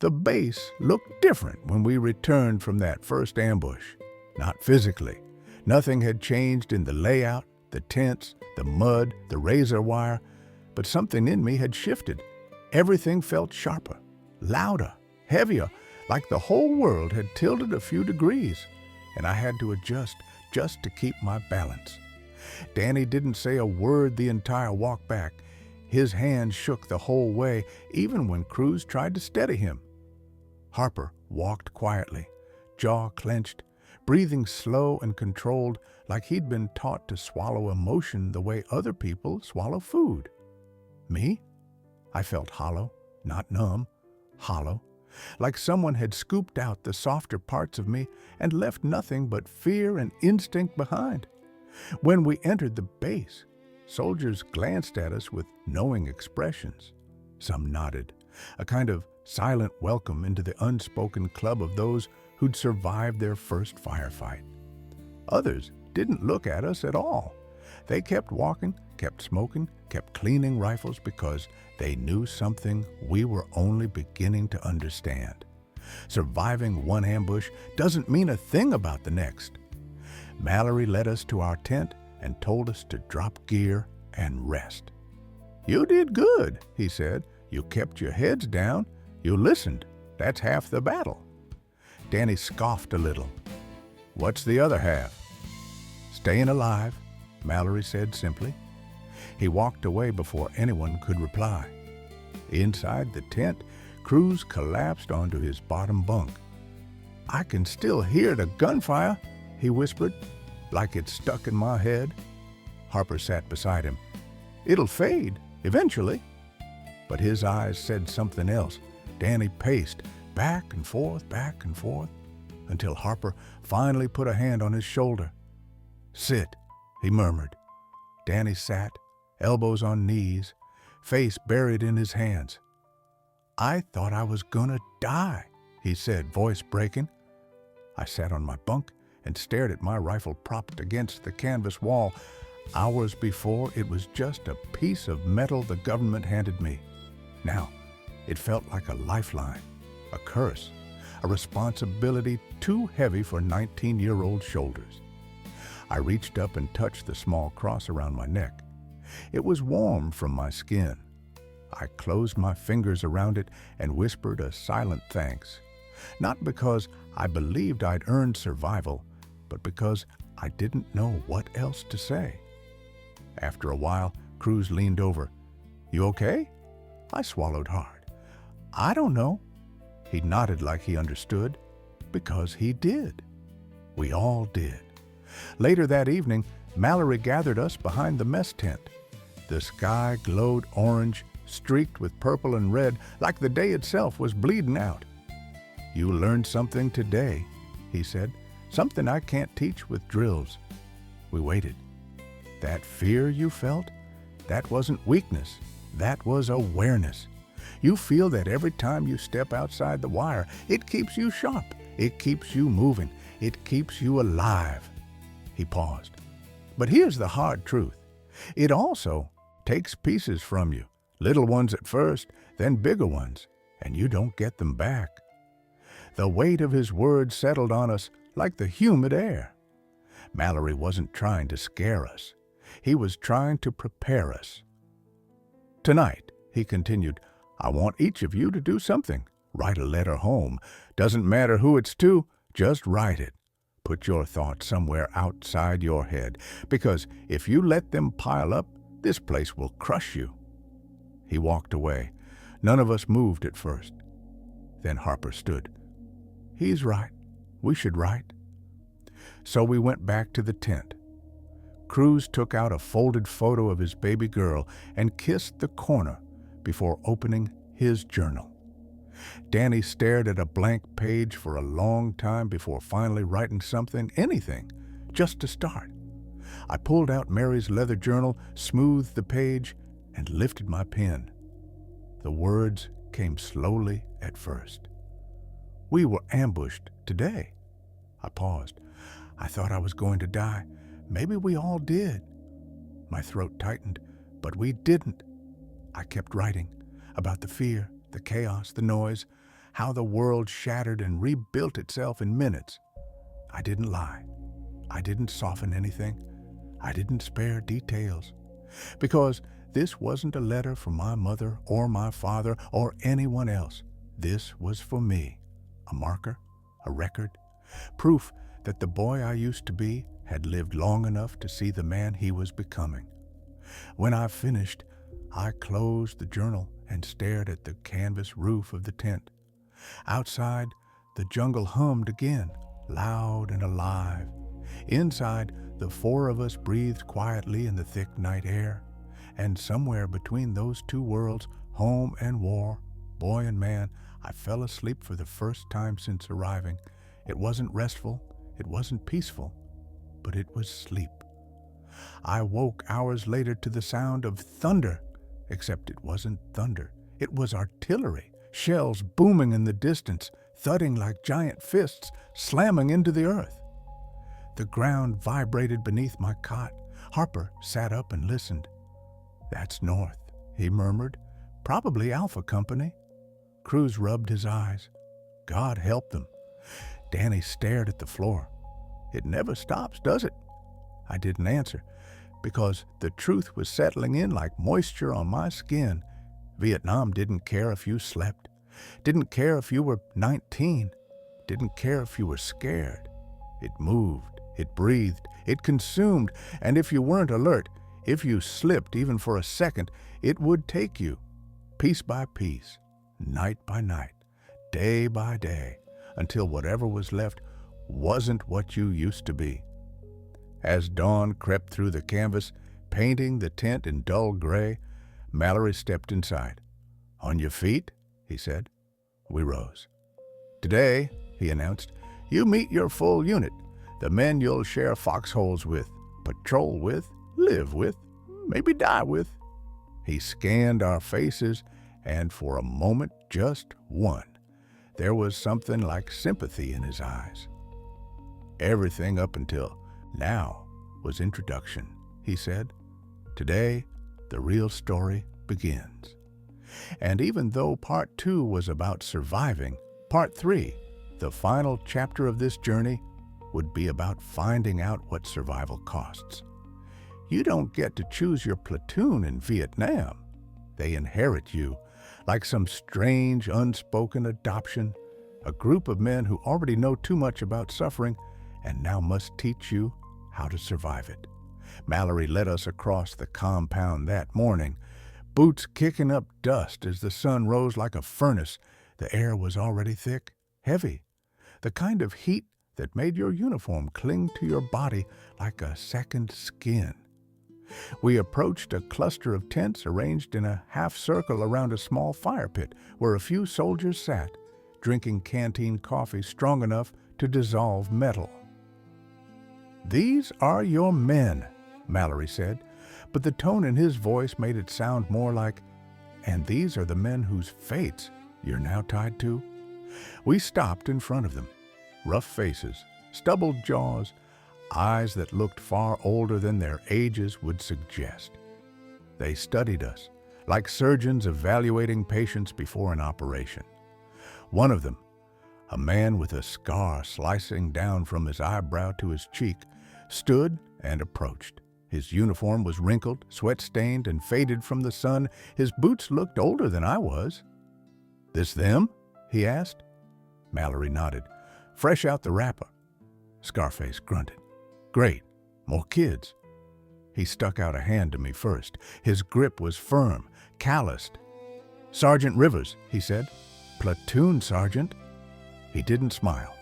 The base looked different when we returned from that first ambush. Not physically. Nothing had changed in the layout, the tents, the mud, the razor wire, but something in me had shifted. Everything felt sharper, louder, heavier, like the whole world had tilted a few degrees, and I had to adjust just to keep my balance. Danny didn't say a word the entire walk back. His hands shook the whole way, even when Cruz tried to steady him. Harper walked quietly, jaw clenched, breathing slow and controlled, like he'd been taught to swallow emotion the way other people swallow food. Me? I felt hollow, not numb, hollow, like someone had scooped out the softer parts of me and left nothing but fear and instinct behind. When we entered the base, soldiers glanced at us with knowing expressions. Some nodded, a kind of silent welcome into the unspoken club of those who'd survived their first firefight. Others didn't look at us at all. They kept walking, kept smoking, kept cleaning rifles because they knew something we were only beginning to understand. Surviving one ambush doesn't mean a thing about the next. Mallory led us to our tent and told us to drop gear and rest. "You did good," he said. "You kept your heads down. You listened. That's half the battle." Danny scoffed a little. "What's the other half?" "Staying alive," Mallory said simply. He walked away before anyone could reply. Inside the tent, Cruz collapsed onto his bottom bunk. "I can still hear the gunfire," he whispered, "like it's stuck in my head." Harper sat beside him. "It'll fade, eventually." But his eyes said something else. Danny paced back and forth, until Harper finally put a hand on his shoulder. "Sit," he murmured. Danny sat, elbows on knees, face buried in his hands. "I thought I was gonna die," he said, voice breaking. I sat on my bunk and stared at my rifle propped against the canvas wall. Hours before, it was just a piece of metal the government handed me. Now, it felt like a lifeline, a curse, a responsibility too heavy for 19-year-old shoulders. I reached up and touched the small cross around my neck. It was warm from my skin. I closed my fingers around it and whispered a silent thanks, not because I believed I'd earned survival, but because I didn't know what else to say. After a while, Cruz leaned over. "You okay?" I swallowed hard. "I don't know." He nodded like he understood, because he did. We all did. Later that evening, Mallory gathered us behind the mess tent. The sky glowed orange, streaked with purple and red, like the day itself was bleeding out. "You learned something today," he said, "something I can't teach with drills." We waited. "That fear you felt, that wasn't weakness, that was awareness. You feel that every time you step outside the wire, it keeps you sharp, it keeps you moving, it keeps you alive." He paused. "But here's the hard truth. It also takes pieces from you, little ones at first, then bigger ones, and you don't get them back." The weight of his words settled on us like the humid air. Mallory wasn't trying to scare us. He was trying to prepare us. "Tonight," he continued, "I want each of you to do something. Write a letter home. Doesn't matter who it's to, just write it. Put your thoughts somewhere outside your head, because if you let them pile up, this place will crush you." He walked away. None of us moved at first. Then Harper stood. "He's right. We should write." So we went back to the tent. Cruz took out a folded photo of his baby girl and kissed the corner before opening his journal. Danny stared at a blank page for a long time before finally writing something, anything, just to start. I pulled out Mary's leather journal, smoothed the page, and lifted my pen. The words came slowly at first. "We were ambushed today." I paused. I thought I was going to die. Maybe we all did. My throat tightened, but we didn't. I kept writing about the fear, the chaos, the noise, how the world shattered and rebuilt itself in minutes. I didn't lie. I didn't soften anything. I didn't spare details. Because this wasn't a letter from my mother or my father or anyone else. This was for me. A marker, a record, proof that the boy I used to be had lived long enough to see the man he was becoming. When I finished, I closed the journal and stared at the canvas roof of the tent. Outside, the jungle hummed again, loud and alive. Inside, the four of us breathed quietly in the thick night air. And somewhere between those two worlds, home and war, boy and man, I fell asleep for the first time since arriving. It wasn't restful, it wasn't peaceful, but it was sleep. I woke hours later to the sound of thunder, except it wasn't thunder. It was artillery, shells booming in the distance, thudding like giant fists, slamming into the earth. The ground vibrated beneath my cot. Harper sat up and listened. "That's north," he murmured. "Probably Alpha Company." Cruz rubbed his eyes. "God help them." Danny stared at the floor. "It never stops, does it?" I didn't answer, because the truth was settling in like moisture on my skin. Vietnam didn't care if you slept, didn't care if you were 19, didn't care if you were scared. It moved, it breathed, it consumed, and if you weren't alert, if you slipped even for a second, it would take you, piece by piece, night by night, day by day, until whatever was left wasn't what you used to be. As dawn crept through the canvas, painting the tent in dull gray, Mallory stepped inside. "On your feet?" he said. We rose. "Today," he announced, "you meet your full unit, the men you'll share foxholes with, patrol with, live with, maybe die with." He scanned our faces, and for a moment, just one, there was something like sympathy in his eyes. "Everything up until now was introduction," he said. "Today, the real story begins." And even though part 2 was about surviving, part 3, the final chapter of this journey, would be about finding out what survival costs. You don't get to choose your platoon in Vietnam. They inherit you, like some strange, unspoken adoption, a group of men who already know too much about suffering and now must teach you how to survive it. Mallory led us across the compound that morning, boots kicking up dust as the sun rose like a furnace. The air was already thick, heavy, the kind of heat that made your uniform cling to your body like a second skin. We approached a cluster of tents arranged in a half circle around a small fire pit where a few soldiers sat, drinking canteen coffee strong enough to dissolve metal. "These are your men," Mallory said, but the tone in his voice made it sound more like, "And these are the men whose fates you're now tied to." We stopped in front of them, rough faces, stubbled jaws, eyes that looked far older than their ages would suggest. They studied us, like surgeons evaluating patients before an operation. One of them, a man with a scar slicing down from his eyebrow to his cheek, stood and approached. His uniform was wrinkled, sweat-stained, and faded from the sun. His boots looked older than I was. "This them?" he asked. Mallory nodded. "Fresh out the wrapper." Scarface grunted. "Great. More kids." He stuck out a hand to me first. His grip was firm, calloused. "Sergeant Rivers," he said. "Platoon sergeant." He didn't smile.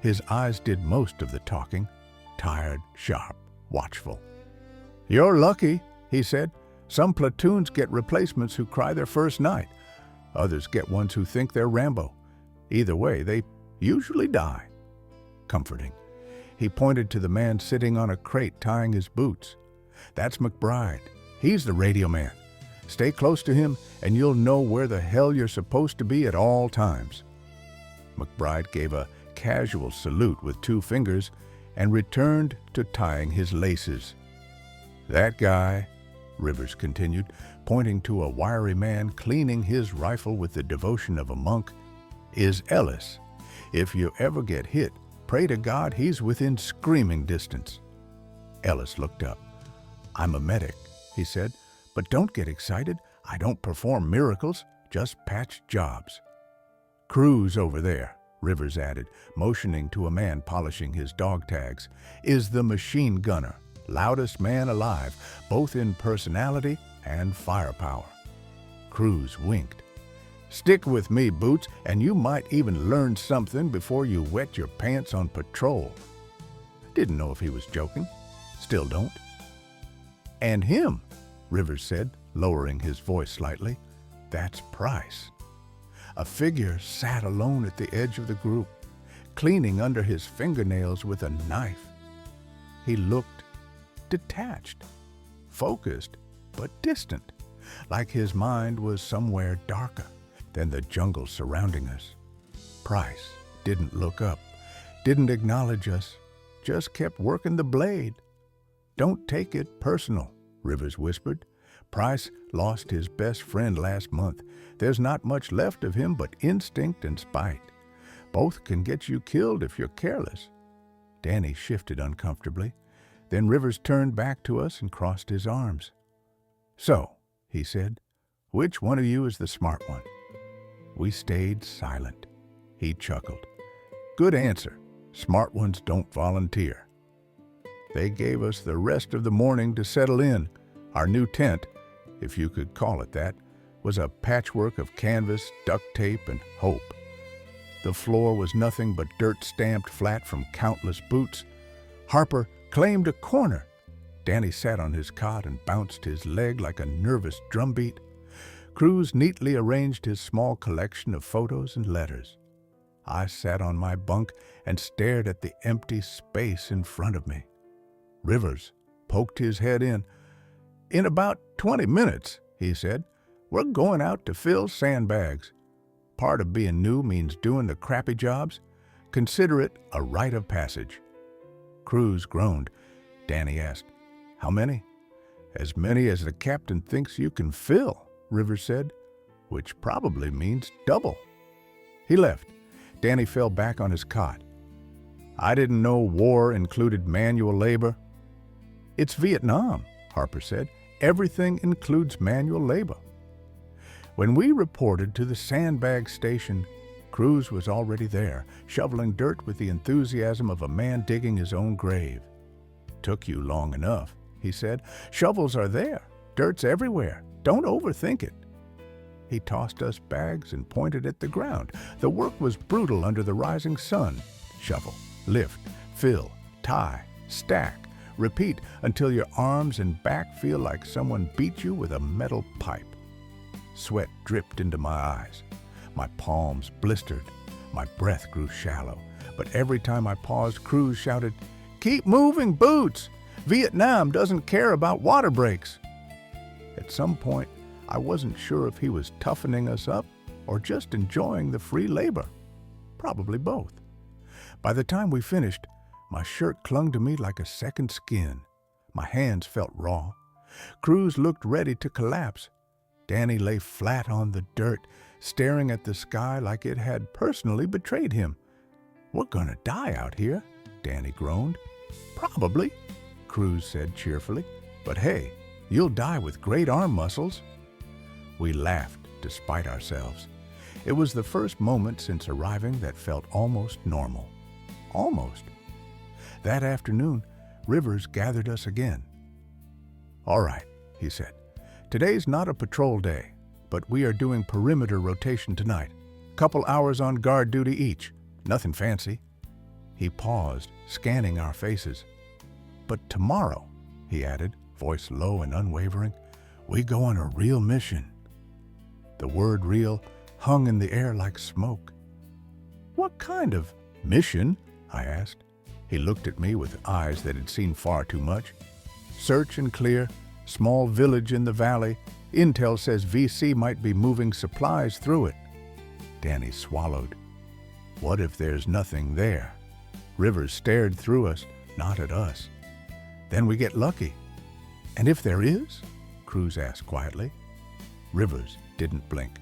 His eyes did most of the talking, tired, sharp, watchful. "You're lucky," he said. "Some platoons get replacements who cry their first night. Others get ones who think they're Rambo. Either way, they usually die." Comforting. He pointed to the man sitting on a crate tying his boots. "That's McBride. He's the radio man. Stay close to him and you'll know where the hell you're supposed to be at all times." McBride gave a casual salute with 2 fingers and returned to tying his laces. "That guy," Rivers continued, pointing to a wiry man cleaning his rifle with the devotion of a monk, is Ellis. If you ever get hit, pray to God he's within screaming distance." Ellis looked up. "I'm a medic," he said, "but don't get excited. I don't perform miracles, just patch jobs." "Cruz over there," Rivers added, motioning to a man polishing his dog tags, "is the machine gunner, loudest man alive, both in personality and firepower." Cruz winked. "Stick with me, Boots, and you might even learn something before you wet your pants on patrol." Didn't know if he was joking. Still don't. "And him," Rivers said, lowering his voice slightly. "That's Price." A figure sat alone at the edge of the group, cleaning under his fingernails with a knife. He looked detached, focused, but distant, like his mind was somewhere darker than the jungle surrounding us. Price didn't look up, didn't acknowledge us, just kept working the blade. "Don't take it personal," Rivers whispered. "Price lost his best friend last month. There's not much left of him but instinct and spite. Both can get you killed if you're careless." Danny shifted uncomfortably. Then Rivers turned back to us and crossed his arms. "So," he said, "which one of you is the smart one?" We stayed silent. He chuckled. "Good answer. Smart ones don't volunteer." They gave us the rest of the morning to settle in. Our new tent, if you could call it that, was a patchwork of canvas, duct tape, and hope. The floor was nothing but dirt stamped flat from countless boots. Harper claimed a corner. Danny sat on his cot and bounced his leg like a nervous drumbeat. Cruz neatly arranged his small collection of photos and letters. I sat on my bunk and stared at the empty space in front of me. Rivers poked his head in. "In about 20 minutes, he said, "we're going out to fill sandbags. Part of being new means doing the crappy jobs. Consider it a rite of passage." Cruz groaned. Danny asked, "How many?" "As many as the captain thinks you can fill," Rivers said, "which probably means double." He left. Danny fell back on his cot. "I didn't know war included manual labor." "It's Vietnam," Harper said. "Everything includes manual labor." When we reported to the sandbag station, Cruz was already there, shoveling dirt with the enthusiasm of a man digging his own grave. "Took you long enough," he said. "Shovels are there. Dirt's everywhere. Don't overthink it." He tossed us bags and pointed at the ground. The work was brutal under the rising sun. Shovel, lift, fill, tie, stack, repeat until your arms and back feel like someone beat you with a metal pipe. Sweat dripped into my eyes. My palms blistered. My breath grew shallow. But every time I paused, Cruz shouted, "Keep moving, Boots! Vietnam doesn't care about water breaks." At some point, I wasn't sure if he was toughening us up or just enjoying the free labor. Probably both. By the time we finished, my shirt clung to me like a second skin. My hands felt raw. Cruz looked ready to collapse. Danny lay flat on the dirt, staring at the sky like it had personally betrayed him. "We're gonna die out here," Danny groaned. "Probably," Cruz said cheerfully. "But hey, you'll die with great arm muscles." We laughed despite ourselves. It was the first moment since arriving that felt almost normal. Almost. That afternoon, Rivers gathered us again. "All right," he said. "Today's not a patrol day, but we are doing perimeter rotation tonight. Couple hours on guard duty each. Nothing fancy." He paused, scanning our faces. "But tomorrow," he added, voice low and unwavering, "we go on a real mission." The word real hung in the air like smoke. "What kind of mission?" I asked. He looked at me with eyes that had seen far too much. "Search and clear. Small village in the valley. Intel says VC might be moving supplies through it." Danny swallowed. "What if there's nothing there?" Rivers stared through us, not at us. "Then we get lucky." "And if there is?" Cruz asked quietly. Rivers didn't blink.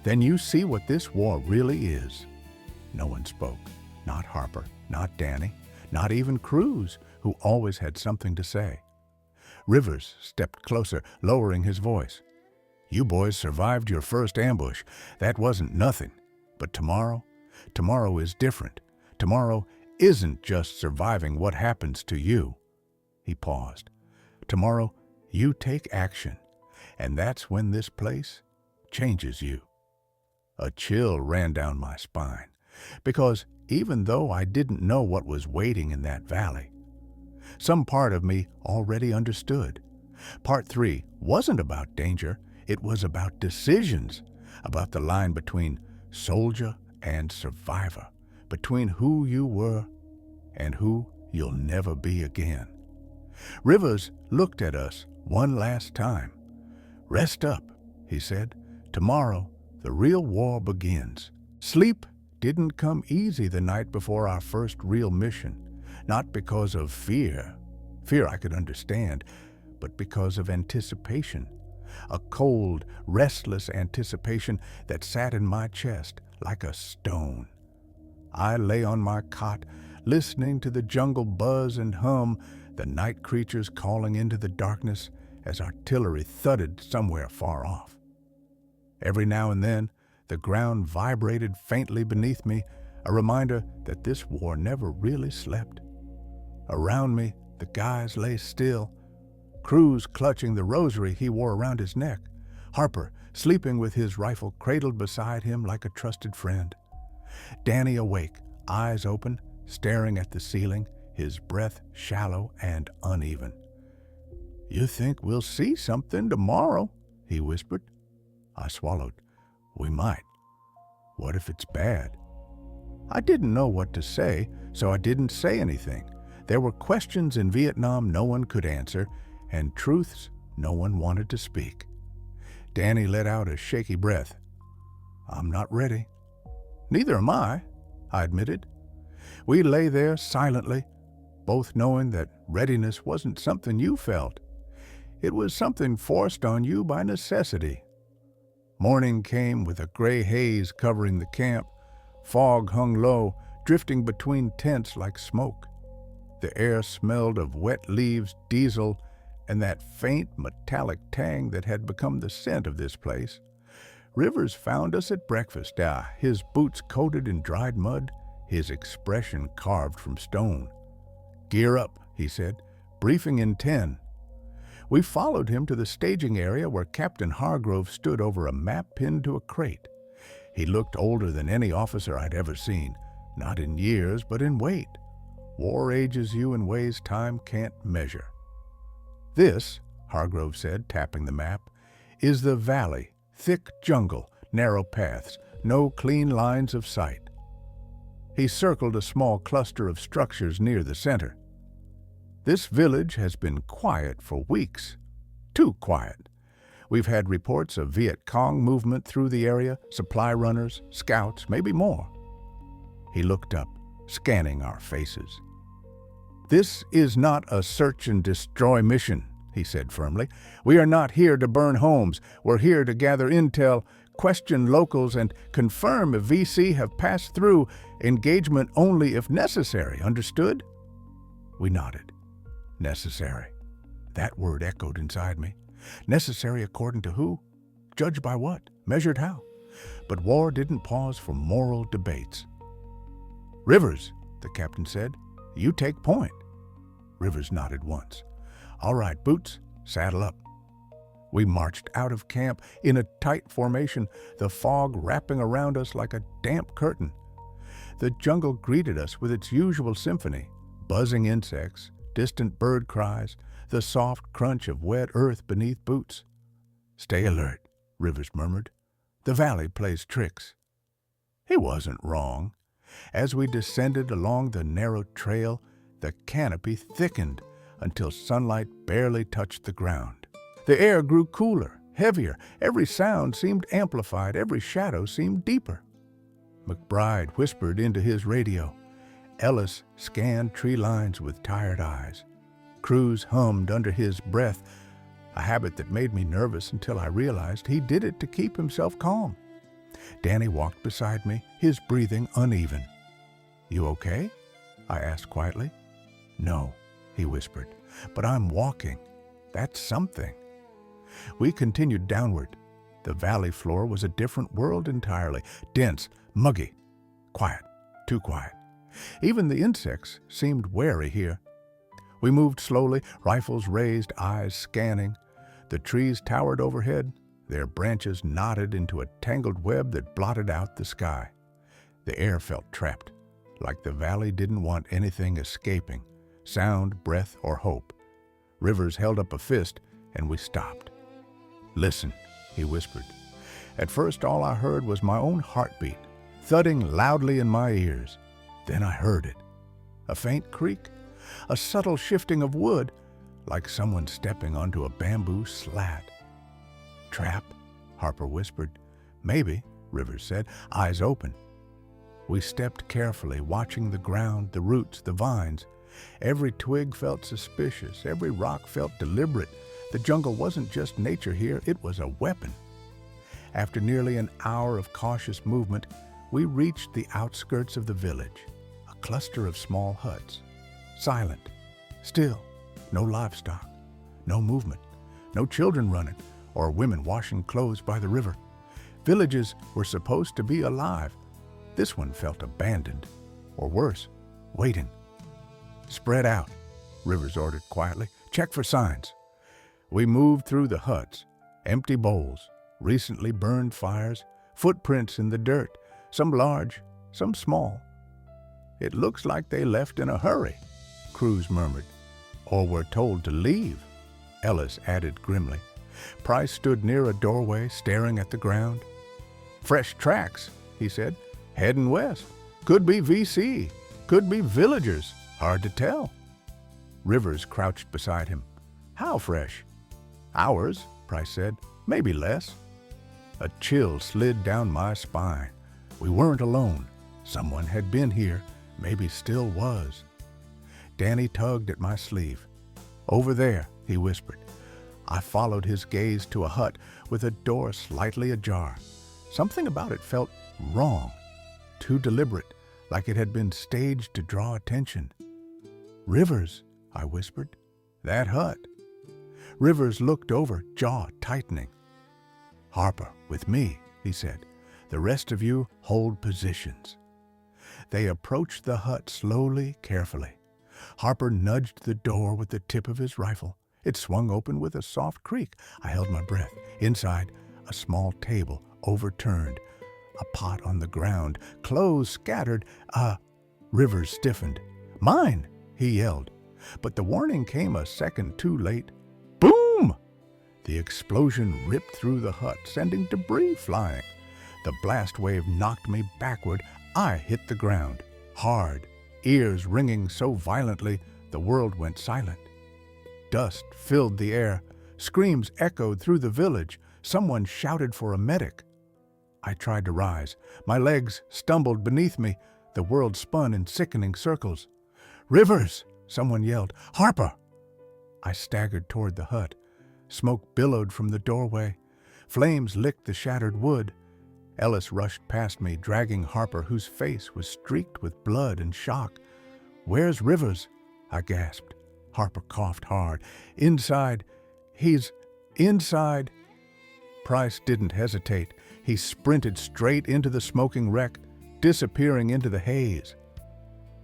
then you see what this war really is." No one spoke. Not Harper, not Danny, not even Cruz, who always had something to say. Rivers stepped closer, lowering his voice. "You boys survived your first ambush. That wasn't nothing. But tomorrow is different. Tomorrow isn't just surviving what happens to you." He paused. "Tomorrow, you take action, and that's when this place changes you." A chill ran down my spine, because even though I didn't know what was waiting in that valley, some part of me already understood. Part 3 wasn't about danger, it was about decisions, about the line between soldier and survivor, between who you were and who you'll never be again. Rivers looked at us one last time. "Rest up," he said. "Tomorrow, the real war begins." Sleep didn't come easy the night before our first real mission, not because of fear I could understand, but because of anticipation, a cold, restless anticipation that sat in my chest like a stone. I lay on my cot, listening to the jungle buzz and hum, the night creatures calling into the darkness as artillery thudded somewhere far off. Every now and then, the ground vibrated faintly beneath me, a reminder that this war never really slept. Around me, the guys lay still, Cruz clutching the rosary he wore around his neck, Harper sleeping with his rifle cradled beside him like a trusted friend. Danny awake, eyes open, staring at the ceiling, his breath shallow and uneven. "You think we'll see something tomorrow?" he whispered. I swallowed. "We might. What if it's bad?" I didn't know what to say, so I didn't say anything. There were questions in Vietnam no one could answer, and truths no one wanted to speak. Danny let out a shaky breath. "I'm not ready." "Neither am I admitted. We lay there silently, both knowing that readiness wasn't something you felt. It was something forced on you by necessity. Morning came with a gray haze covering the camp. Fog hung low, drifting between tents like smoke. The air smelled of wet leaves, diesel, and that faint metallic tang that had become the scent of this place. Rivers found us at breakfast, his boots coated in dried mud, his expression carved from stone. "Gear up," he said, "briefing in 10. We followed him to the staging area where Captain Hargrove stood over a map pinned to a crate. He looked older than any officer I'd ever seen, not in years, but in weight. War ages you in ways time can't measure. "This," Hargrove said, tapping the map, "is the valley, thick jungle, narrow paths, no clean lines of sight." He circled a small cluster of structures near the center. "This village has been quiet for weeks. Too quiet. We've had reports of Viet Cong movement through the area, supply runners, scouts, maybe more." He looked up, scanning our faces. "This is not a search and destroy mission," he said firmly. "We are not here to burn homes. We're here to gather intel, question locals, and confirm if VC have passed through. Engagement only if necessary. Understood?" We nodded. Necessary. That word echoed inside me. Necessary according to who? Judged by what? Measured how? But war didn't pause for moral debates. "Rivers," the captain said, "you take point." Rivers nodded once. "All right, Boots, saddle up." We marched out of camp in a tight formation, the fog wrapping around us like a damp curtain. The jungle greeted us with its usual symphony, buzzing insects, distant bird cries, the soft crunch of wet earth beneath boots. "Stay alert," Rivers murmured. "The valley plays tricks." He wasn't wrong. As we descended along the narrow trail, the canopy thickened until sunlight barely touched the ground. The air grew cooler, heavier. Every sound seemed amplified. Every shadow seemed deeper. McBride whispered into his radio. Ellis scanned tree lines with tired eyes. Cruz hummed under his breath, a habit that made me nervous until I realized he did it to keep himself calm. Danny walked beside me, his breathing uneven. "You okay?" I asked quietly. "No," he whispered, "but I'm walking. That's something." We continued downward. The valley floor was a different world entirely, dense, muggy, quiet, too quiet. Even the insects seemed wary here. We moved slowly, rifles raised, eyes scanning. The trees towered overhead, their branches knotted into a tangled web that blotted out the sky. The air felt trapped, like the valley didn't want anything escaping, sound, breath, or hope. Rivers held up a fist, and we stopped. "Listen," he whispered. At first, all I heard was my own heartbeat, thudding loudly in my ears. Then I heard it. A faint creak, a subtle shifting of wood, like someone stepping onto a bamboo slat. "Trap," Harper whispered. "Maybe," Rivers said, eyes open. We stepped carefully, watching the ground, the roots, the vines. Every twig felt suspicious, every rock felt deliberate. The jungle wasn't just nature here, it was a weapon. After nearly an hour of cautious movement, we reached the outskirts of the village, a cluster of small huts. Silent, still, no livestock, no movement, no children running, or women washing clothes by the river. Villages were supposed to be alive. This one felt abandoned, or worse, waiting. "Spread out," Rivers ordered quietly. "Check for signs." We moved through the huts, empty bowls, recently burned fires, footprints in the dirt, some large, some small. "It looks like they left in a hurry," Cruz murmured. "Or were told to leave," Ellis added grimly. Price stood near a doorway, staring at the ground. "Fresh tracks," he said. "Heading west. Could be VC. Could be villagers. Hard to tell." Rivers crouched beside him. "How fresh?" "Hours," Price said. "Maybe less." A chill slid down my spine. We weren't alone. Someone had been here, maybe still was. Danny tugged at my sleeve. "Over there," he whispered. I followed his gaze to a hut with a door slightly ajar. Something about it felt wrong, too deliberate, like it had been staged to draw attention. "Rivers," I whispered. "That hut." Rivers looked over, jaw tightening. "Harper, with me," he said. "The rest of you hold positions." They approached the hut slowly, carefully. Harper nudged the door with the tip of his rifle. It swung open with a soft creak. I held my breath. Inside, a small table, overturned. A pot on the ground, clothes scattered. Rivers stiffened. "Mine!" he yelled. But the warning came a second too late. Boom! The explosion ripped through the hut, sending debris flying. The blast wave knocked me backward. I hit the ground, hard, ears ringing so violently the world went silent. Dust filled the air. Screams echoed through the village. Someone shouted for a medic. I tried to rise. My legs stumbled beneath me. The world spun in sickening circles. "Rivers!" someone yelled. "Harper!" I staggered toward the hut. Smoke billowed from the doorway. Flames licked the shattered wood. Ellis rushed past me, dragging Harper, whose face was streaked with blood and shock. "Where's Rivers?" I gasped. Harper coughed hard. "Inside. He's inside." Price didn't hesitate. He sprinted straight into the smoking wreck, disappearing into the haze.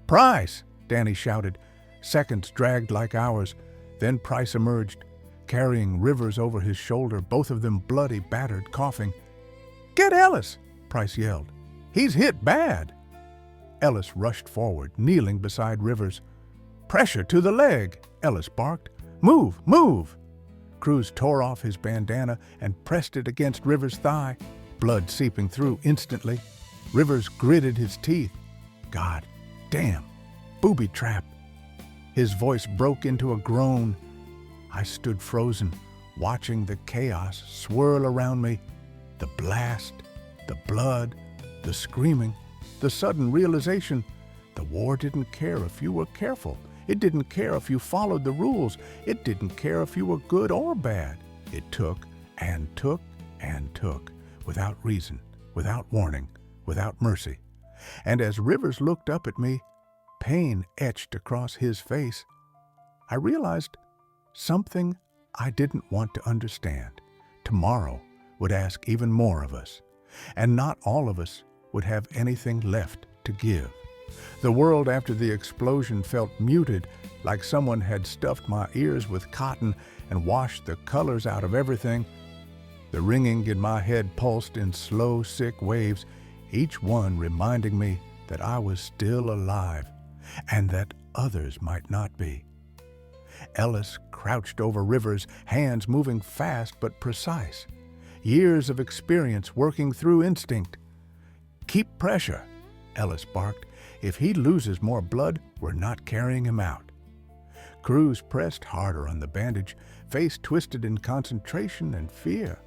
"Price!" Danny shouted. Seconds dragged like hours. Then Price emerged, carrying Rivers over his shoulder, both of them bloody, battered, coughing. "Get Ellis!" Price yelled. "He's hit bad." Ellis rushed forward, kneeling beside Rivers. "Pressure to the leg," Ellis barked. "Move, move!" Cruz tore off his bandana and pressed it against Rivers' thigh, blood seeping through instantly. Rivers gritted his teeth. "God damn! Booby-trap!" His voice broke into a groan. I stood frozen, watching the chaos swirl around me. The blast, the blood, the screaming, the sudden realization. The war didn't care if you were careful. It didn't care if you followed the rules. It didn't care if you were good or bad. It took and took and took, without reason, without warning, without mercy. And as Rivers looked up at me, pain etched across his face, I realized something I didn't want to understand. Tomorrow would ask even more of us, and not all of us would have anything left to give. The world after the explosion felt muted, like someone had stuffed my ears with cotton and washed the colors out of everything. The ringing in my head pulsed in slow, sick waves, each one reminding me that I was still alive and that others might not be. Ellis crouched over Rivers, hands moving fast but precise. Years of experience working through instinct. "Keep pressure," Ellis barked. "If he loses more blood, we're not carrying him out." Cruz pressed harder on the bandage, face twisted in concentration and fear.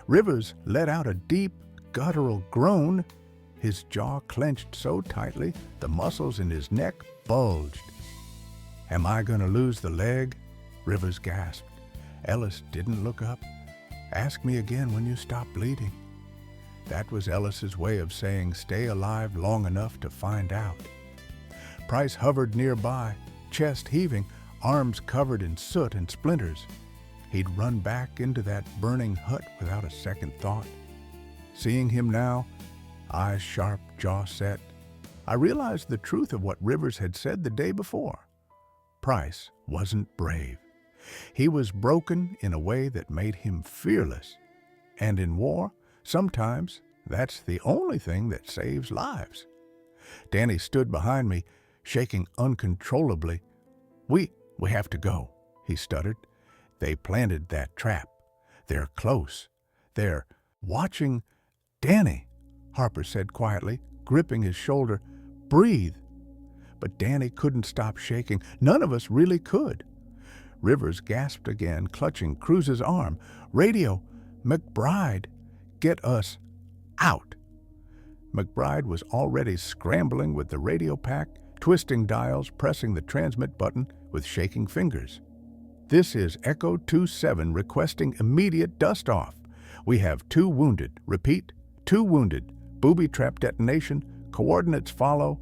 Rivers let out a deep, guttural groan. His jaw clenched so tightly, the muscles in his neck bulged. "Am I going to lose the leg?" Rivers gasped. Ellis didn't look up. "Ask me again when you stop bleeding." That was Ellis's way of saying stay alive long enough to find out. Price hovered nearby, chest heaving, arms covered in soot and splinters. He'd run back into that burning hut without a second thought. Seeing him now, eyes sharp, jaw set, I realized the truth of what Rivers had said the day before. Price wasn't brave. He was broken in a way that made him fearless. And in war, sometimes that's the only thing that saves lives. Danny stood behind me, shaking uncontrollably. We have to go," he stuttered. "They planted that trap. They're close. They're watching." "Danny," Harper said quietly, gripping his shoulder. "Breathe." But Danny couldn't stop shaking. None of us really could. Rivers gasped again, clutching Cruz's arm. "Radio! McBride! Get us out!" McBride was already scrambling with the radio pack, twisting dials, pressing the transmit button with shaking fingers. "This is Echo 27 requesting immediate dust-off. We have 2 wounded. Repeat, 2 wounded. Booby-trap detonation. Coordinates follow."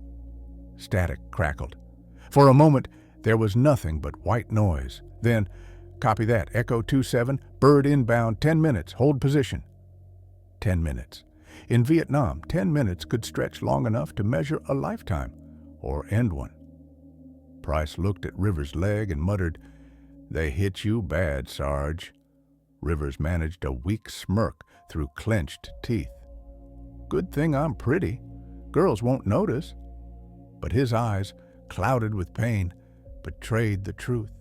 Static crackled. For a moment, there was nothing but white noise. Then, "Copy that. Echo 27, bird inbound, 10 minutes. Hold position." 10 minutes. In Vietnam, 10 minutes could stretch long enough to measure a lifetime, or end one. Price looked at Rivers' leg and muttered, "They hit you bad, Sarge." Rivers managed a weak smirk through clenched teeth. "Good thing I'm pretty. Girls won't notice." But his eyes, clouded with pain, betrayed the truth.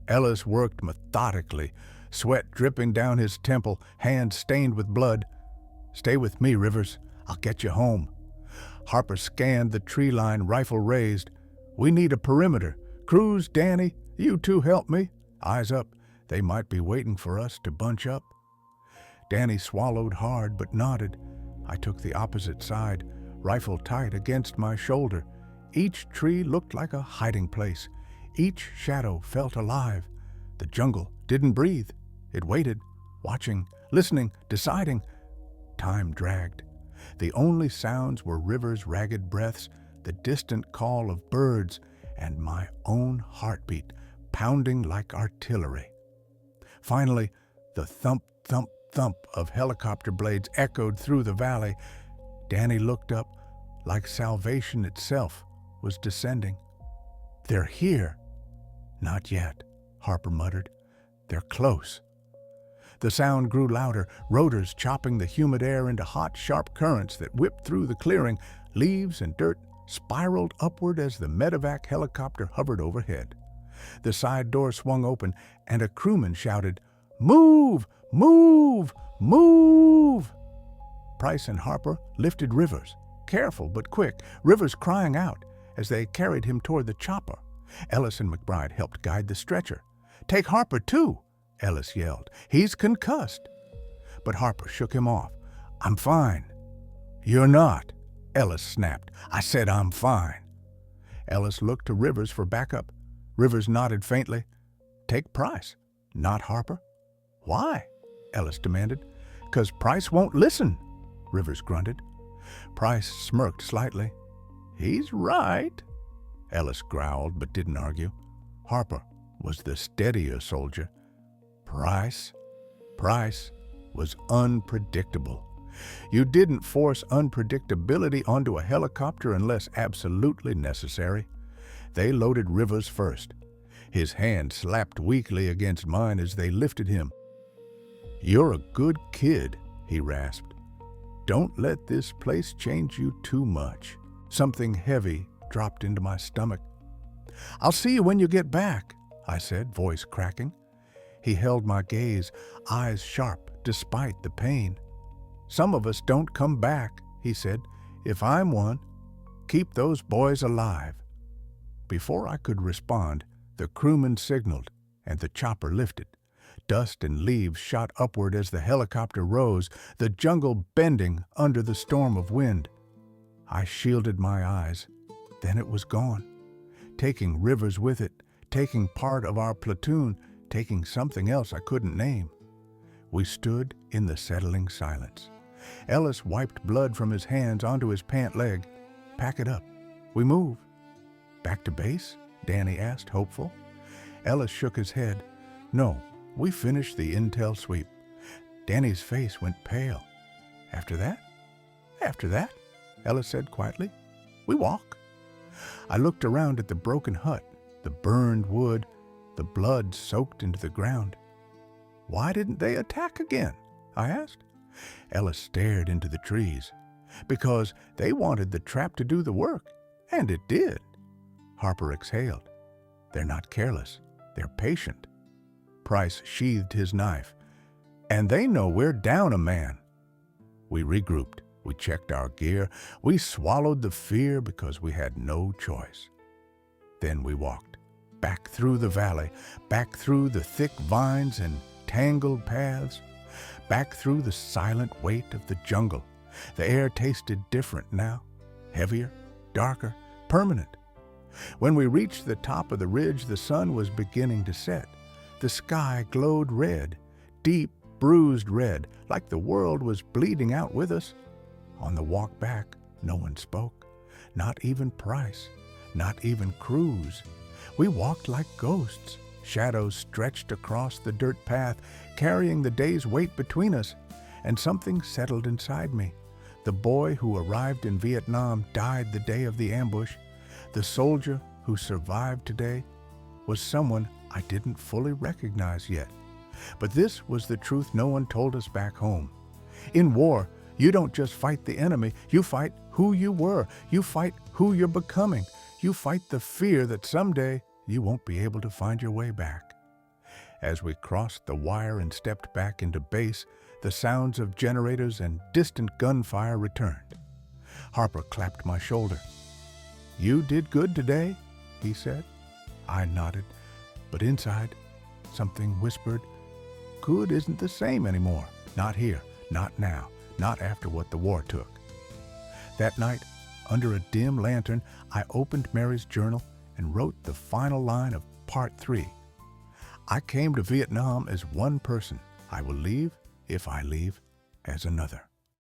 Ellis worked methodically, sweat dripping down his temple, hands stained with blood. "Stay with me, Rivers. I'll get you home." Harper scanned the tree line, rifle raised. "We need a perimeter. Cruz, Danny, you 2 help me." Eyes up. They might be waiting for us to bunch up. Danny swallowed hard but nodded. I took the opposite side, rifle tight against my shoulder. Each tree looked like a hiding place. Each shadow felt alive. The jungle didn't breathe. It waited, watching, listening, deciding. Time dragged. The only sounds were Rivers' ragged breaths, the distant call of birds, and my own heartbeat pounding like artillery. Finally, the thump, thump, thump of helicopter blades echoed through the valley. Danny looked up like salvation itself was descending. "They're here." "Not yet," Harper muttered. "They're close." The sound grew louder, rotors chopping the humid air into hot, sharp currents that whipped through the clearing. Leaves and dirt spiraled upward as the medevac helicopter hovered overhead. The side door swung open, and a crewman shouted, "Move! Move! Move!" Price and Harper lifted Rivers, careful but quick, Rivers crying out as they carried him toward the chopper. Ellis and McBride helped guide the stretcher. "Take Harper, too," Ellis yelled. "He's concussed." But Harper shook him off. "I'm fine." "You're not," Ellis snapped. "I said I'm fine." Ellis looked to Rivers for backup. Rivers nodded faintly. "Take Price, not Harper." "Why?" Ellis demanded. "'Cause Price won't listen." Rivers grunted. Price smirked slightly. He's right. Ellis growled but didn't argue. Harper was the steadier soldier. Price was unpredictable. You didn't force unpredictability onto a helicopter unless absolutely necessary. They loaded Rivers first. His hand slapped weakly against mine as they lifted him. "You're a good kid," he rasped. "Don't let this place change you too much." Something heavy dropped into my stomach. "I'll see you when you get back," I said, voice cracking. He held my gaze, eyes sharp despite the pain. "Some of us don't come back," he said. "If I'm one, keep those boys alive." Before I could respond, the crewman signaled, and the chopper lifted. Dust and leaves shot upward as the helicopter rose, the jungle bending under the storm of wind. I shielded my eyes. Then it was gone, taking Rivers with it, taking part of our platoon, taking something else I couldn't name. We stood in the settling silence. Ellis wiped blood from his hands onto his pant leg. "Pack it up. We move." "Back to base?" Danny asked, hopeful. Ellis shook his head. "No, we finished the intel sweep." Danny's face went pale. "After that?" "After that," Ellis said quietly, "we walk." I looked around at the broken hut, the burned wood, the blood soaked into the ground. "Why didn't they attack again?" I asked. Ellis stared into the trees. "Because they wanted the trap to do the work, and it did." Harper exhaled. "They're not careless. They're patient." Price sheathed his knife. "And they know we're down a man." We regrouped. We checked our gear. We swallowed the fear because we had no choice. Then we walked. Back through the valley, back through the thick vines and tangled paths, back through the silent weight of the jungle. The air tasted different now, heavier, darker, permanent. When we reached the top of the ridge, the sun was beginning to set. The sky glowed red, deep, bruised red, like the world was bleeding out with us. On the walk back, no one spoke, not even Price, not even Cruz. We walked like ghosts. Shadows stretched across the dirt path, carrying the day's weight between us, and something settled inside me. The boy who arrived in Vietnam died the day of the ambush. The soldier who survived today was someone I didn't fully recognize yet. But this was the truth no one told us back home. In war, you don't just fight the enemy, you fight who you were, you fight who you're becoming, you fight the fear that someday you won't be able to find your way back. As we crossed the wire and stepped back into base, the sounds of generators and distant gunfire returned. Harper clapped my shoulder. "You did good today," he said. I nodded, but inside, something whispered, "Good isn't the same anymore. Not here, not now, not after what the war took." That night, under a dim lantern, I opened Mary's journal and wrote the final line of Part 3. "I came to Vietnam as one person. I will leave, if I leave, as another."